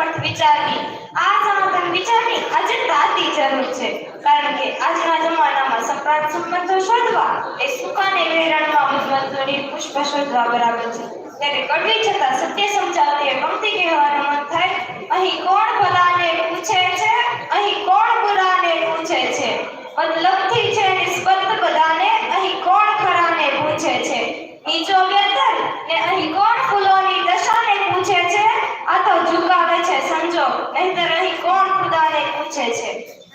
સમર્થ વિચારની આ સનાતન વિચારની આજે તાતી જરૂર છે, કારણ કે આજના જમાનામાં સપ્રાત સંબંધો શોધવા એ સુકાને વેરણમાં મધ્વની પુષ્પ શોધવા બરાબર છે। ત્યારે કડવી છતાં સત્ય સમજાવતી એ પંક્તિ કહેવાનું મન થાય, અહીં કોણ ભલાને પૂછે છે, અહીં કોણ બુરાને પૂછે છે, બદલગથી છે નિસ્બત બધાને, અહીં કોણ ખરાને પૂછે છે, નીચો બેતર ને અહીં કોણ ફૂલોની દશાને પૂછે છે, આ તો ઝુકાવે છે સંજોગ, નહીંતર અહીં કોણ ખુદાને પૂછે છે।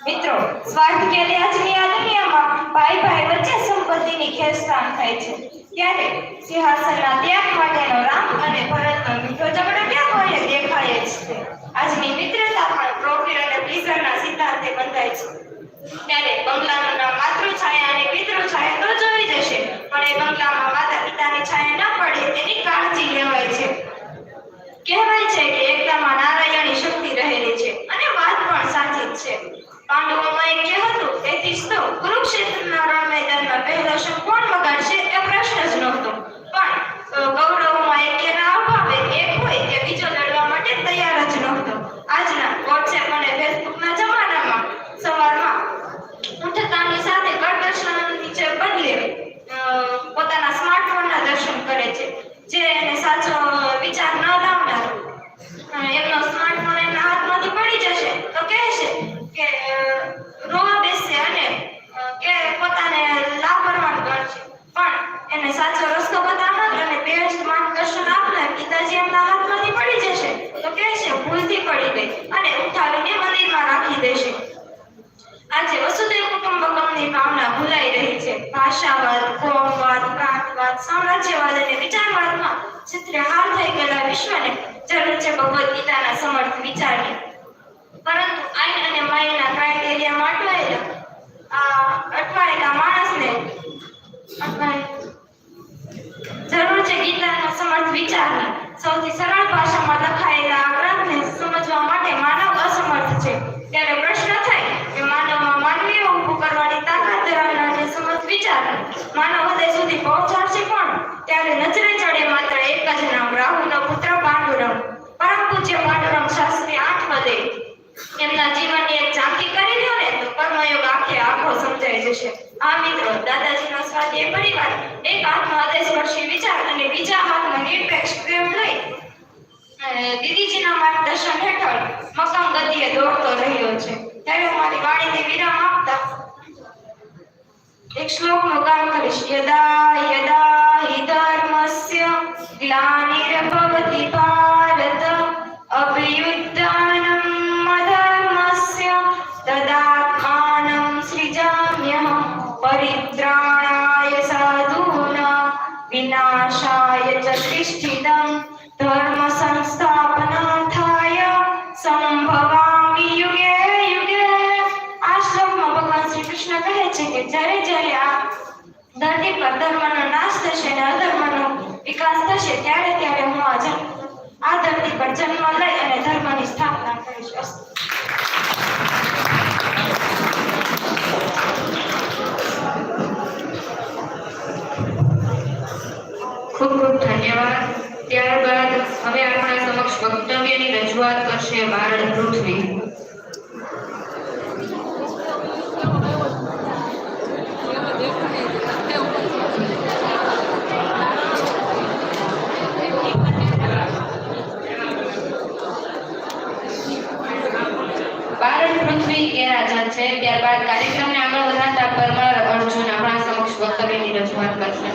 મિત્રો, સ્વાર્થ કે આજની આ દુનિયામાં ભાઈ ભાઈ વચ્ચે સંપત્તિની ખેંચતાણ થાય છે, ત્યારે સિંહાસનના ત્યાગ માટેનો રામ અને ભરતનો મીઠો ઝઘડો ક્યાં કોઈને દેખાય જ છે। આજની મિત્રતા પણ પ્રોફિટ અને પ્લીઝરના સિદ્ધાંતે બંધાય છે, ત્યારે બંગલાનું નામ માતૃછાયા અને પિતૃછાયા તો જોઈ જશે, પણ એ બંગલામાં માતા પિતાની છાયા ન પડે તેની કાળજી લેવાય છે। કહેવાય છે કે એકતામાં નારાયણની શક્તિ રહેલી છે, અને વાત પણ સાચી જ છે। પાંડવોમાં એક હતું, તેથી જ તો કુરુક્ષેત્રના રણ મેદાનમાં પહેલો શંખ કોણ વગાડશે એ પ્રશ્ન જ નહોતો, પણ કૌરવોમાં એકના અભાવે એક હોય કે બીજો લડવા માટે તૈયાર જ નહોતો। આજના વોટ્સએપ અને ફેસબુકના જમાનામાં સવારમાં ઉઠતાની સાથે કરદર્શનની નીચે બદલે પોતાના સ્માર્ટફોનના દર્શન કરે છે, જે એને સાચો વિચાર ન લાવનાર એમનો સ્માર્ટફોન એમના હાથમાંથી પડી જશે તો કહેશે કે રોવા બેસશે અને કે પોતાને લાપરવાન ગણશે, પણ એને સાચો રસ્તો બતાવનાર અને બેસ્ટ માર્ગદર્શન આપનાર પિતાજી એમના હાથમાંથી પડી જશે તો કહેશે ભૂલથી પડી ગઈ અને ઉઠાવીને મંદિરમાં રાખી દેશે। આજે વસુધૈવ કુટુંબકમની ભાવના ભૂલાઈ રહી છે। ભાષાવાદ, કોમવાદ, પ્રાંતવાદ, સામ્રાજ્યવાદ અને વિચારવાદમાં છિત્રહાર થઈ ગયેલા વિશ્વને જરૂર છે ભગવદ્ ગીતાના સમર્થ વિચારની, પરંતુ આઈન અને માયના ક્રાઇટેરિયામાં અટવાયેલા માણસને જરૂર છે ગીતાના સમર્થ વિચારની। સૌથી સરળ ભાષામાં લખાયેલા આ ગ્રંથને સમજવા માટે માનવ અસમર્થ છે, ત્યારે પ્રશ્ન થાય કે માનવમાં માનવીય ઊભું કરવાની તાકાત ધરાવનારને સમર્થ વિચાર માનવ હૃદય સુધી પહોંચાડશે કોણ? ત્યારે નજરે ચડે માત્ર એક જ નામ, રાહુનો પુત્ર પાંડુરંગ। પરમ પૂજ્ય પાંડુરંગ શાસ્ત્રી 8 વધે એમના જીવનની એક ઝાંખી કરી લ્યો ને તો કર્મયોગ આખો સમજાઈ જશે। આ મિત્રો, દાદાજીનો સ્વાધ્યાય પરિવાર એક હાથમાં હૃદયસ્પર્શી વિચાર અને બીજા હાથમાં નિરપેક્ષ પ્રેમ લઈ દીદીજીના માર્ગદર્શન હેઠળ મક્કમ ગતિએ દોડતો રહ્યો છે। ત્યારે મારી વાણીને વિરામ આપતા એક શ્લોકનું ગાન કરીશ। યદા યદા હિ ધર્મસ્ય ગ્લાનિર્ભવતિ ભારત અભ્યુત્થાનમ અધર્મસ્ય તદાત્માनं સૃજામ્યહં પરિત્રાણાય સાધૂનાં વિનાશાય ચ તિષ્ઠિतं ધર્મ સંસ્થાપનાર્થાય સંભવામિ યુગે યુગે। આ શ્લોકમાં ભગવાન શ્રી કૃષ્ણ કહે છે કે જ્યારે જ્યારે આ ધરતી પર ધર્મનો નાશ થશે અને અધર્મનો વિકાસ થશે, ત્યારે ત્યારે હું આ ધરતી પર જન્મ લઈ અને ધર્મની સ્થાપના કરીશ। ખૂબ ખૂબ ધન્યવાદ। ત્યારબાદ હવે આપણા સમક્ષ વક્તવ્યની રજૂઆત કરશે ભારત પૃથ્વી। ભારત પૃથ્વી એ રાજા છે। ત્યારબાદ કાર્યક્રમને આગળ વધારતા પરમાર અર્જુન આપણા સમક્ષ વક્તવ્યની રજૂઆત કરશે।